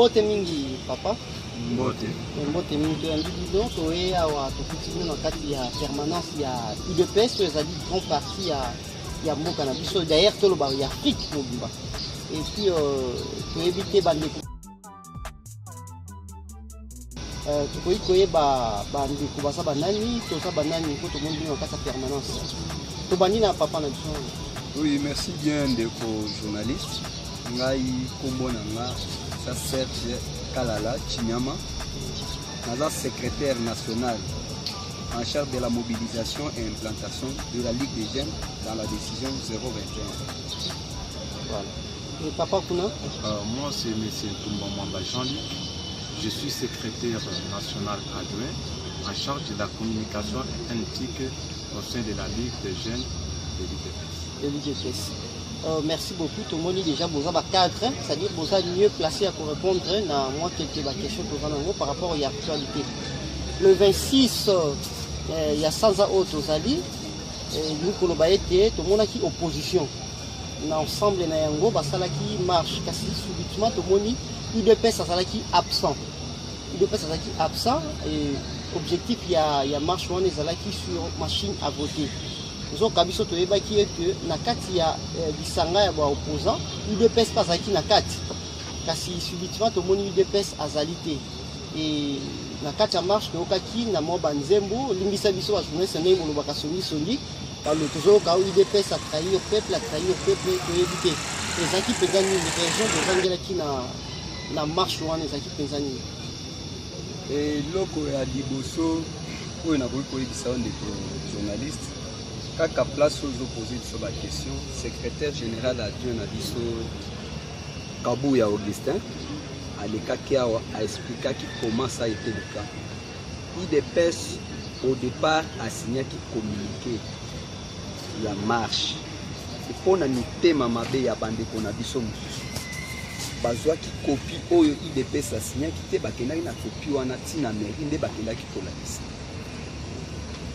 Mbote mingi papa. Mbote. Mbote mingi donc oui awa to continue dans cadre ya permanence ya UDPS les a dit grand partie ya mboka na biso d'ailleurs tout le bar ya Afrique mobimba. Et puis pour éviter bande tu koye ba bande ko basa banani to sa banani ko to monde dans cadre permanence. To bani na papa na biso. Oui, merci bien de journaliste. Ngai kombo nanga sa Serge Kalala Chinyama, secrétaire national en charge de la mobilisation et implantation de la Ligue des jeunes dans la décision 021. Voilà. Et papa Kuna? Moi c'est M. Toumbamamba Jean-Luc. Je suis secrétaire national adjoint en charge de la communication éthique au sein de la Ligue des jeunes de l'UDPS. Merci beaucoup. Tout le monde est déjà besoin de 4, c'est-à-dire besoin mieux placé pour répondre à moi quelques questions par rapport à l'actualité. Le 26, il y a 100 autres aux alliés. Nous, nous avons été tout le monde qui opposition. Ensemble, nous avons qui marche. Car subitement, tout le monde UDPS qui absent. UDPS qui absent. Et objectif, il y a marche qui sur machine à voter. Nous avons que na kati ya bisanga ya ba opposant UDPS pasaki na kati kasi subitement to moni UDPS azalité et na kati ya marche ko kaki na mo banzembo limbisa biso wa journée sene mo lobaka songi par le toujours ka UDPS a trahi au peuple to éviter les équipes pezani les régions de zangela ki na marche wana les équipes pezani et loko ya liboso oyo na ko bisa on des journalistes. Kaka place aux opposés sur la question, secrétaire général adjoint à Bisso Kabouya Augustin, a expliqué comment ça a été le cas. UDPS au départ a signé qui communiqué la marche. Et pour nous thème mabe ya bande qu'on a Bisso mususu. Bazwa qui copie au UDPS a signé qui te bakena na copie wana tina mairie nde bakena qui kolakisa.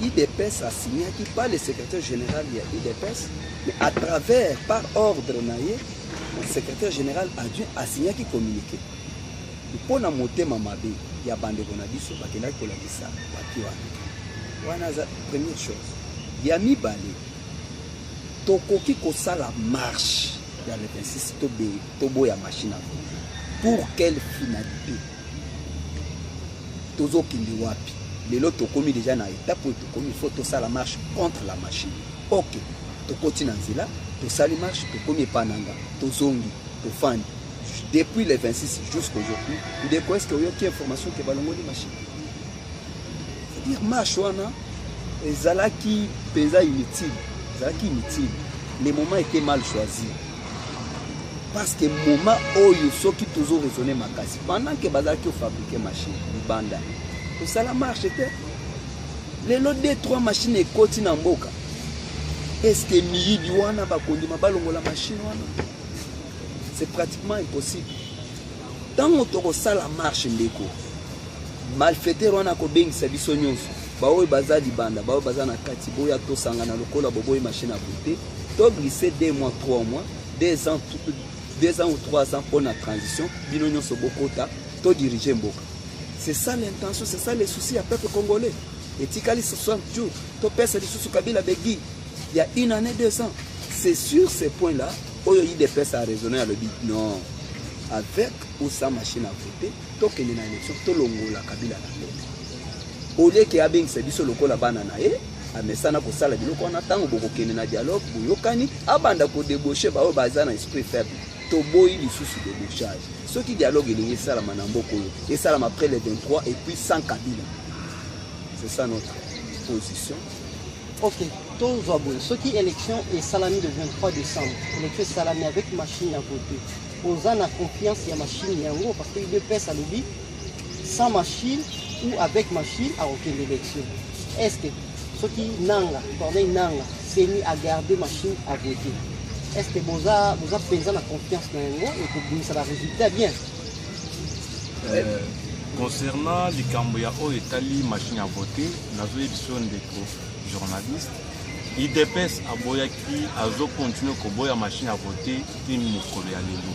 IDPS a signé qui par le secrétaire général de IDPS, mais à travers, par ordre, le secrétaire général adjoint a signé qui communiqué. Et pour nous monter mamabe, il y a bande qu'on a dit sur Bakela qui l'a dit ça. Voilà la première chose. Il y a mis balé. Toko qui kosa la marche dans le 26 tobo ya machine à voter. Pour quelle finalité? Tozo kindi wapi. Les lots commis déjà dans l'étape où il faut tout ça la marche contre la machine. Ok, tu continues là, tout ça la marche, tu commis pananga, tu zongi, tu fan. Depuis le 26 jusqu'à aujourd'hui, de quoi est-ce qu'il y a aucune information qui va l'envoyer les machines? C'est-à-dire marche wana, zalaki pesa inutile, zalaki inutile. Les moments étaient mal choisis. Parce que le moment où il faut qu'ils toujours raisonner ma casse. Pendant que bazaki fabriquer machine, du banda. Tout ça la marche était. Les lots de 3 machines et côté n'amboka. Est-ce que Miyibi wana bakondi mabalongo la machine wana? C'est pratiquement impossible. Tant que ça la marche ndeko. Malfaiteur wana ko bengisa biso nyonso. Baoy bazali banda, baoy bazana kati boya to sangana lokola boboy machine à voter. To glisser 2 mois, 3 mois, 2 ans ou 3 ans pour la transition, bino nyonso bokota, to diriger mboka. C'est ça l'intention, c'est ça les soucis à peuple congolais. Et Tikali 60 jours, tu perds les sous Kabila Begui. Il y a 1 année, 2 ans. C'est sur ces points-là, où il y a des personnes à raisonner à le but. Non. Avec ou sa machine à voter, tu as une élection, tu as la Kabila la tête. Au lieu qu'il y a bien ce biso lokola banana a mesana ko sala biloko on attend beaucoup qu'il na dialogue, boyokani, abanda ko débaucher ba o bazana esprit faible. Toboyi les sous débauchage. Ceux qui dialoguent, ils sont là et ça après les 23 et puis sans Kabila. C'est ça notre position. Ok, tous ceux qui élection et salami le 23 décembre, élection salami avec machine à voter. Aux en a confiance il y a machine yango parce que il pèse à l'oubli sans machine ou avec machine à aucune élection. Est-ce que ceux qui nanga, Corneille nanga, c'est mis à garder machine à voter? Est-ce que vous avez besoin de confiance dans le et que ça va résulter bien? Concernant les Camboya ou Italie machine à voter, nous avons des journalistes. IDPS a boyaki a continué à boya machine à voter une mokolo ya lelo.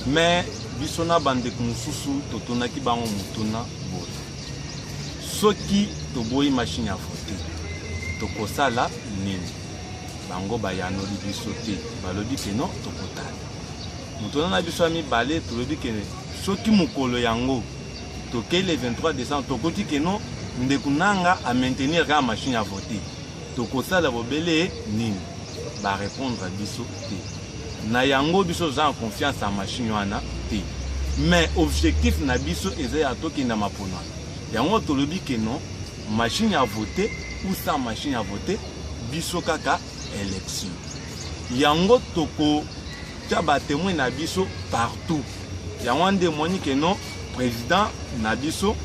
mais biso na bandeko mosusu totonaki bango motuna boye soki toboyi machine ya vote tokosala nini bango bayanoli biso te balobi ke non tokotala motuna na biso ya mibale tolobi ke soki mokolo yango tokei le 23 décembre tokoti ke non ndeko nanga a maintenir ka machine ya vote tokosala bobele nini barépondre biso te na yango biso za en confiance en machine wana te mais objectif na biso eza ya tokenda mapona yango tolobi ke non machine à voter ou sans machine à voter biso kaka élection yango toko tia ba témoin na biso partout yango nde moni ke non président na biso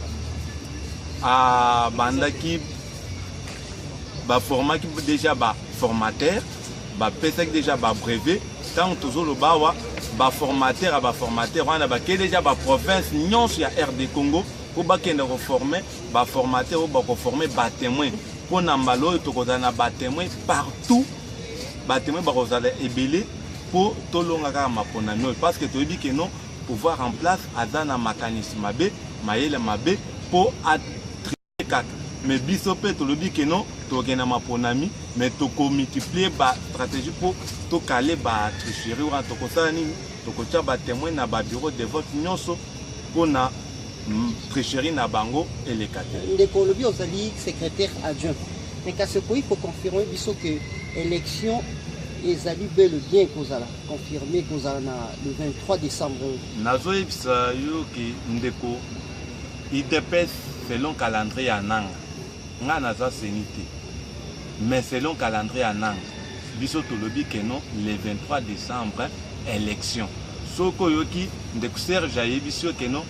a bandaki ba formaki déjà ba formateur ba pesek déjà ba brevet tant tozolo bawa ba formateur wana ba ke déjà ba province nyonso ya RD Congo pour ba kende reformer ba formateur ba ko former ba témoin pour na mbalo to ko na ba témoin partout ba témoin ba ko zala ebele pour tolonga ka mapona no parce que to dit que non pouvoir en place azana mécanisme mabe mayele mabe pour attrier kaka mais biso pe to dit que non to kena maponami mais to ko multiplier ba stratégie pour to caler ba tricherie ou to ko sala nini to ko tia ba témoin na ba bureau de vote nyonso pour na tricherie na bango et les cadres. Ndeko lobi ozali secrétaire adjoint. Mais qu'à ce point il faut confirmer biso que élection ezali bel et bien kozala confirmer kozala na le 23 décembre. Nazo ebisa yo ki ndeko IDPS selon calendrier ananga. Nga naza senité. Mais selon calendrier ananga biso to lobi que non le 23 décembre élection. Soko yoki ndeko Serge ayebisio que non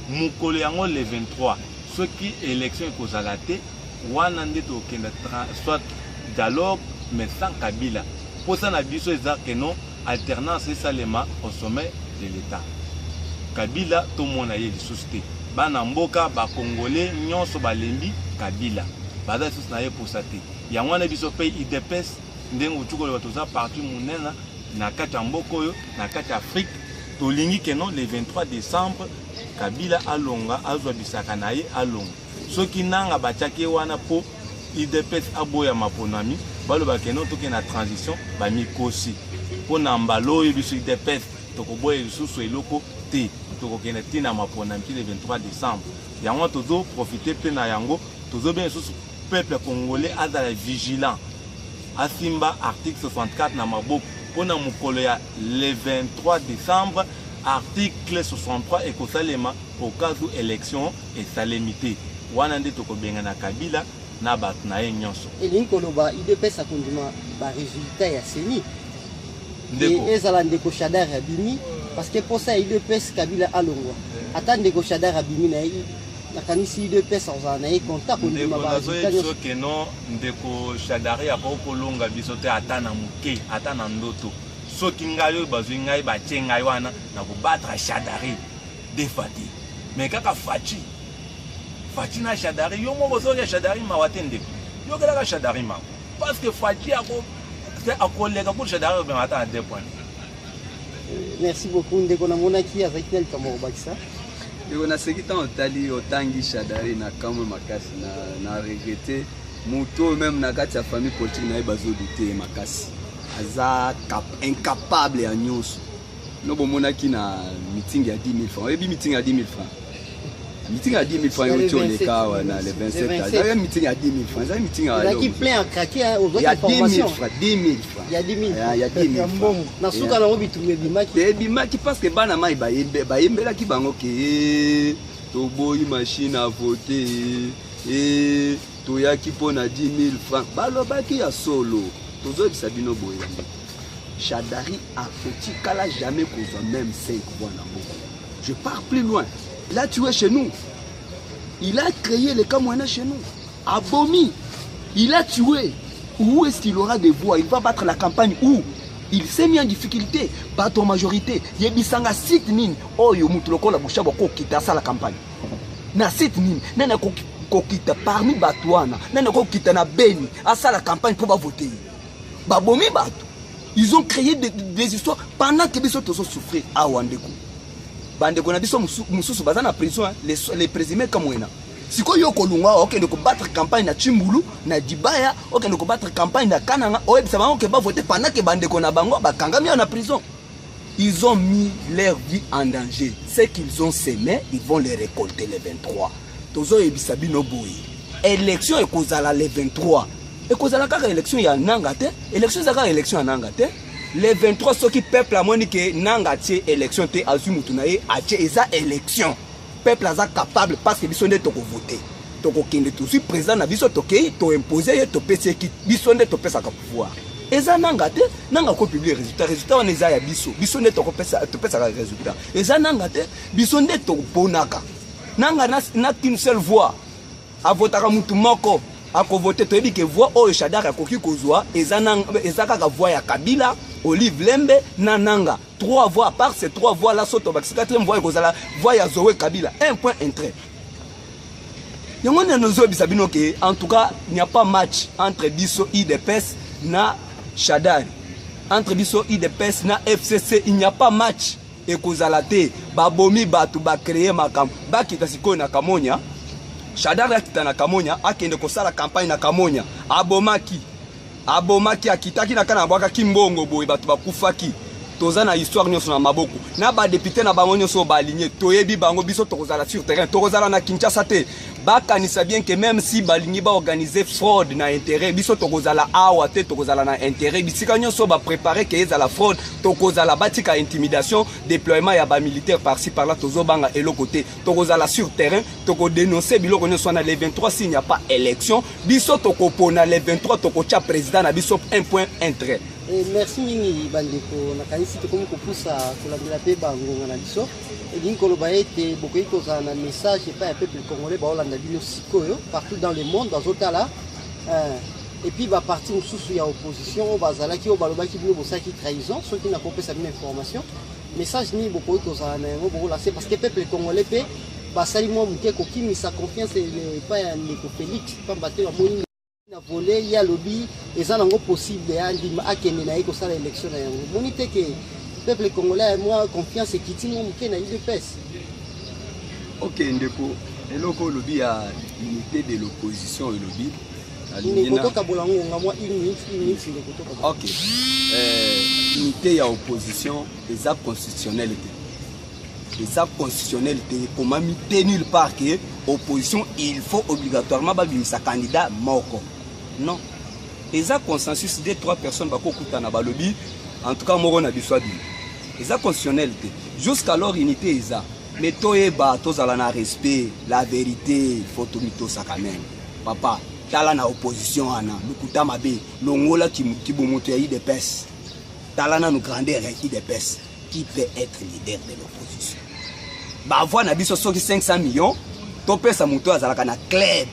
mukolo yango le 23 soki élection ekozala te wana nde tokenda soit dialogue mais sans Kabila pour ça na biso eza que non alternance esalema au sommet de l'état Kabila tomona ye lisusu te bana mboka bakongolais nyonso balembi Kabila baza lisusu na ye posa te yango wana biso pe IDPS ndenge utukolo batoza parti munena na kati ya mboka oyo na kati ya Afrique tolingi que non le 23 décembre Kabila alonga azwa bisaka na ye alonga soki nanga batiaki wana po IDPS aboya maponami baloba ke non toke na transition bamikosi po na mbalo oyo biso IDPS tokoboya lisusu eloko te tokokende ntina maponami le 23 décembre yango tozo profiter pe na yango tozo bien lisusu peuple congolais azala vigilant asimba article 64 na maboko po na mokolo ya le 23 décembre article 63 et kosalema au cas où élection est salémité wana nde tokobenga na Kabila na bat na ye nyonso elingi koloba IDPS akondima ba résultat ya seni ezala ndeko Shadar abimi parce que pour ça IDPS Kabila alongwa ata ndeko Shadar abimi na ye nakanisi IDPS ozala na ye contact kondima ba résultat nyonso que non ndeko Shadar ya kolonga biso te ata na muke ata na ndoto soki ngai oyo bazwi ngai batie ngai wana na kobatra Shadari defati mais kaka faci na Shadari yo moko soki Shadari mawa te ndeko yo kelaka Shadari mawa parce que faci akolega pour Shadari obema ata na 2 points. Merci beaucoup ndeko namonaki azalaki na likambo kobakisa ndeko naseki ntango otali otangi Shadari na kamwe makasi na regrete moto même na kati ya famille politique na ye bazodute makasi aza incapable ya nyonso no bomonaki na meeting ya 10 000 francs ebi meeting ya 10 000 francs meeting ya 10 000 francs yo toleka wana le 27 aza meeting ya 10 000 francs aza meeting ya qui plein à craquer aux autres informations 10 000 francs il y a 10 000 il y a 10 000 francs na suka na obitumé bimaki parce que bana mai bayembelaki bango ke toboyi machine à voter et toyaki pona 10 000 francs balobaki ya solo tozobisa bino boye Shadari akotikala jamais kozwa même 5 voix na moko. Je pars plus loin. Il a tué chez nous. Il a créé le Kamouena chez nous. Abomi. Il a tué. Où est-ce qu'il aura des voix? Il va battre la campagne où? Il s'est mis en difficulté. Battre en majorité. Yebisanga site nin. Oh yo mutuloko la bouchabo ko kita sa la campagne. Na site nin. Nana ko kita parmi batouana. Nana ko kita na Beni. À ça la campagne pour voter. Babomi batou. Ils ont créé des histoires pendant que les autres souffrent à Wandeko. bande kona biso mususu baza na prison les présumés comme wena siko yo kolunga okende ko battre campagne na Chimbulu na Dibaya okende ko battre campagne na Kananga oyebisa bango ke ba voter pendant que bande kona bango bakangami na prison. Ils ont mis leur vie en danger. Ce qu'ils ont semé, ils vont les récolter les 23. Tozo yebisa bino boy. Élection e kozala les 23. Et kozala ka élection ya nanga te, élection zaka élection ya nanga te. Les 23 ceux qui peuple a moni que nanga tie élection te azumutu na ye atie eza élection. Peuple aza capable parce que biso nde toko voter. Toko kende tout suis président na biso tokei to imposer to pese ki biso nde to pesa ka pouvoir. Eza nanga te nanga ko publier résultat on eza ya biso nde to pesa ka résultat. Eza nanga te biso nde to ponaka. Nanga na qu'une seule voix. A votaka mutu moko ako voter to ebi ke voix o Shadar akoki kozwa eza kaka voix ya Kabila Olive Lembe na nanga 3 voix à part ces 3 voix là soto bax 4e voix ekozala voix ya Zoé Kabila un point un trait. Yango ne nozo bisabino ke en tout cas il n'y a pas match entre biso IDPS na Shadar entre biso IDPS na FCC il n'y a pas match ekozala te babomi batu ba créer makam bakita siko na Kamonya Shadar akita na Kamonya akende kosala campagne na Kamonya abomaki akitaki na kana bwaka kimbongo boye batu bakufaki toza na histoire nyonso na maboko na ba député na bango nyonso ba aligné toyebi bango biso tokozala sur terrain tokozala na Kinshasa te bakanisa bien que même si balingi ba organiser fraude na intérêt biso tokozala awa te tokozala na intérêt bisika nyonso ba préparer que eza la fraude tokozala batika intimidation déploiement ya ba militaire par-ci par-là tozobanga eloko te tokozala sur terrain toko dénoncer biloko nyonso na les 23 s'il n'y a pas élection biso tokopona les 23 tokotia président na biso un point un trait. Merci mingi bandeko nakanisi tokomi kopusa kolandela pe bangonga na biso elingi koloba ete bokoki kozala na message epai ya peuple congolais baolanda bino sikoyo partout dans le monde bazotala et puis baparti mosusu ya opposition bazalaki oyo balobaki bino bosalaki trahison soki nakopesa bino information message nini bokoki kozala na yango bokolase parce que peuple congolais mpe basali mwa moke kokimisa confiance epai ya ndeko Félix pamba te bamoni na volé ya lobby eza nango possible ya ndima akende na yeko sala élection na yango moni te ke peuple congolais moi confiance ekiti ngo moke na UDPS. OK ndeko eloko lobby ya unité de l'opposition et lobby ni kotoka bolango ngamwa une minute ni kotoka. OK unité ya opposition eza constitutionnalité eza constitutionnalité comment mi tenir par que opposition il faut obligatoirement babimisa candidat moko. Non. Eza consensus des 3 personnes bako kutana ba lobby en tout cas moko na biswabi. Eza constitutionnalité. Jusqu'alors unité eza. Mais toyeba tozala na respect, la vérité, faut tomito ça quand même. Papa, tala na opposition ana, lukuta mabe, longola kibomoto ya IDPS. Tala na nous grandeur ya IDPS qui peut être leader de l'opposition. Ba voix na biso soki 500 millions, topesa muto azalaka na club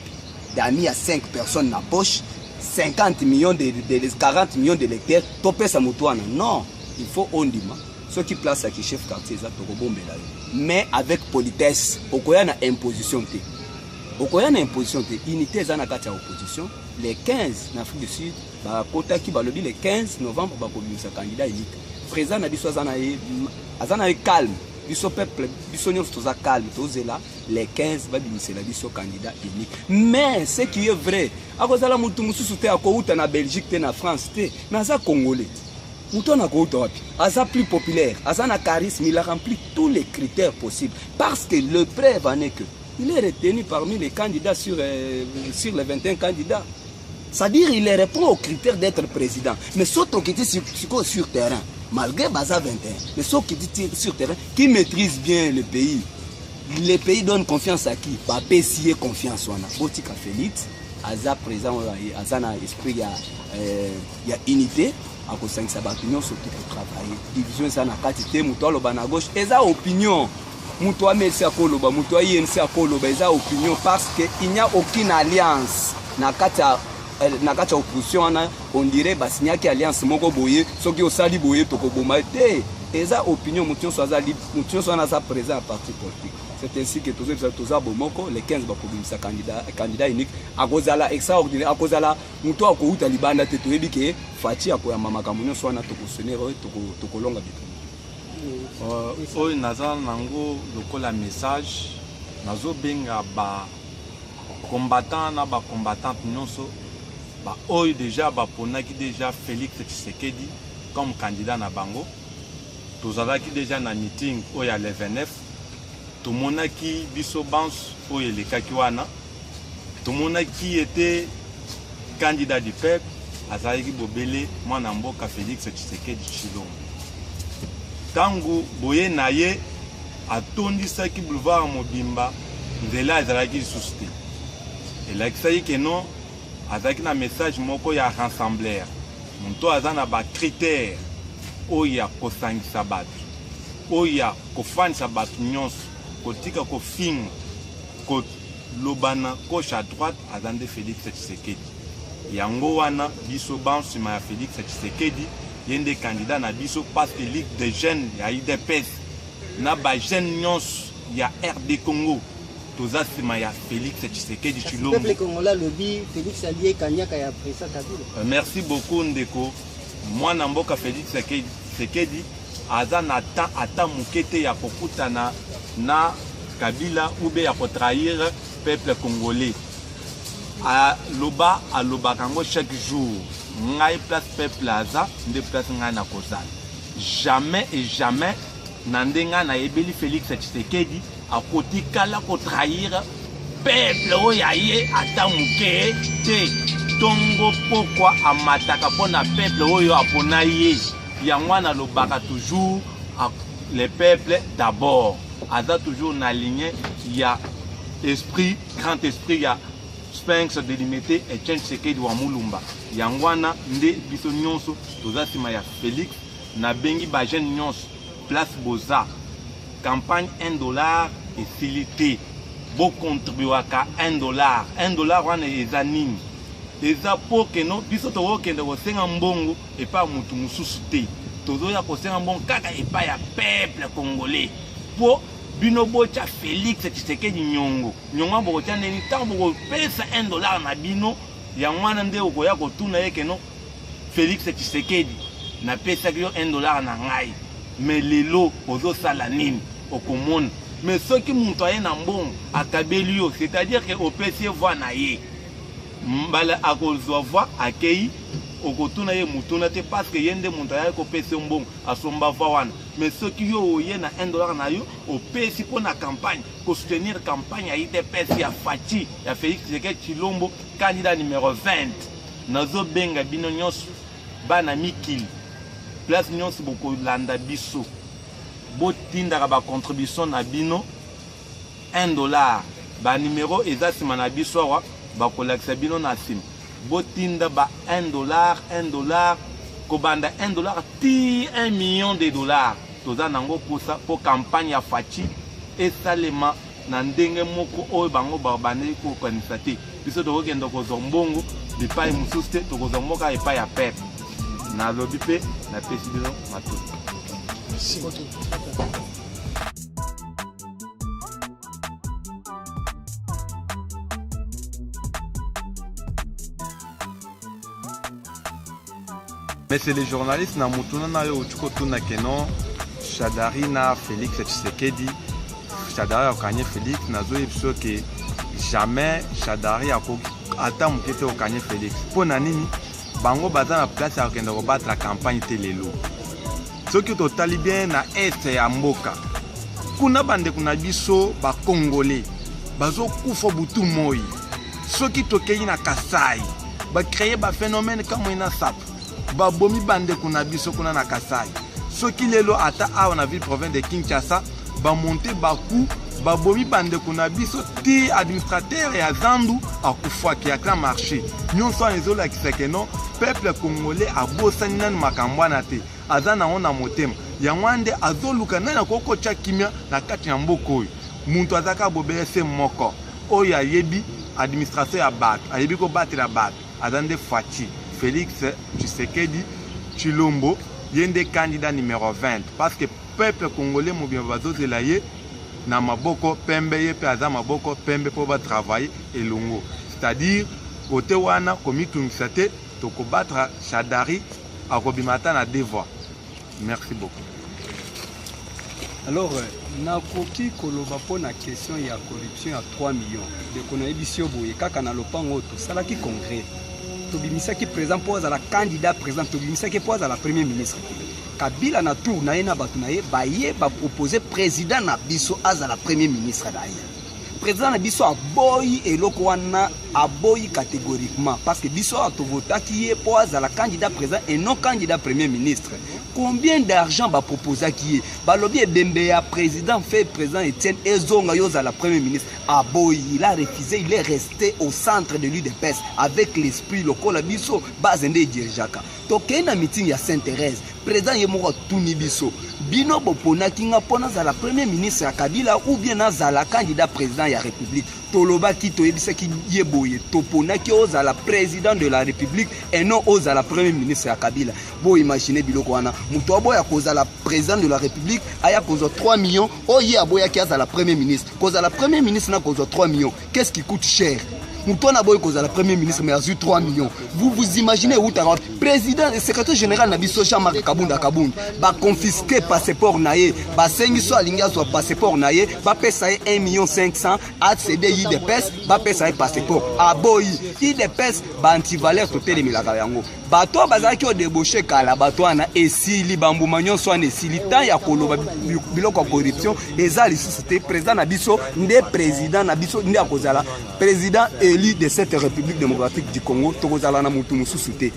d'amis à 5 personnes na poche, 50 millions de 40 millions de lecteurs, topesa muto ana. Non, il faut ondima. Ceux qui placent à qui chef quartier ça tokobombela. Mais avec politesse, okoya na imposition te. Okoya na imposition te, unité za na kati ya opposition, les 15 na Afrique du Sud, ba kota ki ba lobby le 15 novembre ba komisa candidat unique. Président na biso azana calme. Biso peuple, biso nyonso toza calme, tozela les 15 ba bimisela biso candidat unique. Mais ce qui est vrai, akozala mutu mususu te akouta na Belgique te na France te, naza congolais. Mutu na kouta wapi? Aza plus populaire, aza na charisme, il a rempli tous les critères possibles parce que le preuve en est que il est retenu parmi les candidats sur les 21 candidats. C'est-à-dire il répond aux critères d'être président. Mais surtout qui était sur terrain, malgré Baza 21, mais ceux qui dit sur terrain, qui maîtrisent bien le pays. Les pays donnent confiance à qui? Pas payer confiance. On a Botika Félix, Aza présent, Aza na esprit, il y a unité. À cause de sa opinion, surtout pour travailler. Division, ça n'a pas été, moutoua le ban à gauche. Et ça, opinion. Moutoua merci à Koloba, moutoua INC à Koloba, et ça, opinion. Parce qu'il n'y a aucune alliance. Na kati opposition on dirait basinya ki alliance moko boye soki osali boye tokoboma te eza opinion mution so azali mution so na sa présent à parti politique. C'est ainsi que tous bomoko les 15 bakobimisa candidat unique akozala extraordinaire akozala muto akouta libanda te toyebi ke fachi akoya mamaka munyo so na tokosonner tokolonga bitu. oyo naza nango lokola message nazobenga ba combattant na ba combattante nyonso ba oyo déjà baponaki déjà Félix Tshisekedi comme candidat na bango. Tozalaki déjà na meeting oyo le 29 tomonaki biso bans oyo elekaki wana tomonaki était candidat du peuple azalaki bobele mwana mboka Félix Tshisekedi Tshilombo. Tango boye na ye atondisaki boulevard Mobimba nzela ezalaki lisusu te. Elakisaki ke non azalaki na message moko ya rassembleur moto aza na bacritère oyo ya kosangisa bato oyo ya kofanisa bato nyonso kotika kofinga kolobana gauche à droite aza nde Félix Tshisekedi. Yango wana biso bansima ya Félix Tshisekedi ye nde candidat na biso parce que ligue de jeunes ya UDPS na ba jeune nyonso ya RD Congo toza sima ya Félix Tshisekedi Tshilombo. Peuple congolais lobi Félix allié Kanyaka ya président Kabila. Merci beaucoup ndeko. Mwana mboka Félix Tshisekedi aza na temps ata mukete ya kokutana na Kabila ou bien ya kotrahir peuple congolais. Aloba kango chaque jour ngai place peuple aza nde place ngai na kozala. Jamais et jamais nandenga na ebeli Félix Tshisekedi akotikala kotrahir peuple oyaye ata muke te tongo pokwa amataka pona peuple oyo apona ye yango na lobaka toujours le peuple d'abord aza toujours na ligne ya esprit grand esprit ya Sphinx délimité et Tshisekedi wa Mulumba yangwana nde biso nyonso toza sima ya Félix na bengi ba jeune nyonso place boza campagne $1 et silité bo contribuer ka $1 wana eza nini eza po que no biso to okende ko senga mbongo et pas mutu mususu te tozo ya ko senga mbongo kaka et pas ya peuple congolais po bino bocha Félix Tshisekedi nyongo bo cha neni tambo ko pesa $1 na bino ya mwana nde okoya ko tuna yeke no Félix Tshisekedi na pesa yo $1 na ngai mais lelo ozo sala nini okomona mais ceux qui montent na mbongo akabeli yo c'est-à-dire que opesi voix na ye mbala akozwa voix akei okotuna ye mutuna te parce que yende monta ya ko pesi mbongo asomba voix wana mais ceux qui yo ye na $1 na yo opesi pour na campagne ko soutenir campagne ya UDPS ya Fati ya Félix Tshisekedi Tshilombo candidat numéro 20 nazo benga bino nyonso bana mikili place nyonso boko landa biso botindaka ba contribution na bino $1 ba numéro eza sima na biso wa ba kolakisa bino na sim botinda ba $1 kobanda $1 ti $1 million toza nango posa po campagne ya Fati esalema na ndenge moko oyo bango babane ko kanisa te biso tokokende kozwa mbongo bipai mususu te tokozwa mboka epai ya pepe na lobi pe na pesi bino matuta. Mais c'est les journalistes na mutuna na yo utuko tuna keno Shadari na Félix Tshisekedi Shadari okanye Félix nazo yebso ke jamais Shadari ata mukete okanye Félix pona nini bango baza na place ya kende ko battre la campagne telelo soki totali bien na est ya mboka kuna bande kuna biso ba congolais bazo kufa butu moi soki tokei na Kasai ba créer ba phénomène comme ina sap ba bomi bande kuna biso kuna na Kasai soki lelo ata awa na ville province de Kinshasa ba monter ba coup ba bomi bande kuna biso ti administrateur ya Zandu akufa ki akla marché nyonso ezola kisekeno peuple congolais abosani nani makambo na te azana ona motema yangwande azoluka nani koko cha kimia na kati ya mboko oyo muntu azaka bobese moko oyo ayebi administration ya bato ayebi ko batela bato azande Fati Félix Tshisekedi Tshilombo yende candidat numéro 20 parce que peuple congolais mobimba bazozela ye na maboko pembe ye pe aza maboko pembe po ba travailler elongo c'est-à-dire côté wana komitungisa te tokobatra Shadari akobimata na devoir. Merci beaucoup. Alors, nakoki koloba pona question ya corruption à 3 millions. De konaebisio boye kaka na lopango to salaki congrès. Tobimisaki président pour la candidat président tobimisaki pour la premier ministre. Kabila na tour na ena batu na ye baye ba proposer président na biso azala premier ministre d'ailleurs. Président na biso aboyi eloko wana aboyi catégoriquement parce que biso atovotaki ye pour azala candidat président et non candidat premier ministre. Combien d'argent va proposer qui est balobi ebembe ya président fait président Etienne Ezonga yoza la premier ministre aboyi il a refusé il est resté au centre de l'UDPS avec l'esprit local biso bazende dirigeaka tokena meeting ya Sainte-Thérèse président yemoko tuni biso bino bopona kinga pona za la premier ministre ya Kabila ou bien za la candidat président ya République toloba ki toyebisa ki yeboye topona ki oza la président de la République et non oza la premier ministre ya Kabila bo imaginer biloko wana muto aboya koza la président de la République aya koza 3 millions oye aboya ki aza la premier ministre koza la premier ministre na koza 3 millions qu'est-ce qui coûte cher Mouton Boy cause la premier ministre mais a eu 3 millions. Vous imaginez où t'as président et secrétaire général Nabiso Jean-Marc Kabunda Kaboun va confisquer passeport naé, va sengi soit linga soit passeport naé, va payer 1,5 million à CDI de pes, va payer passeport. À boy, il de pes, va anti-valeur total de milagayango. Bato bazaki o débauché kala bato ana esili bambu manyon soit esili tant ya koloba biloko corruption eza lisusu président Nabiso ndé président Nabiso ndé akozala président élu de cette République démocratique du Congo tokozala na mutu mususu te.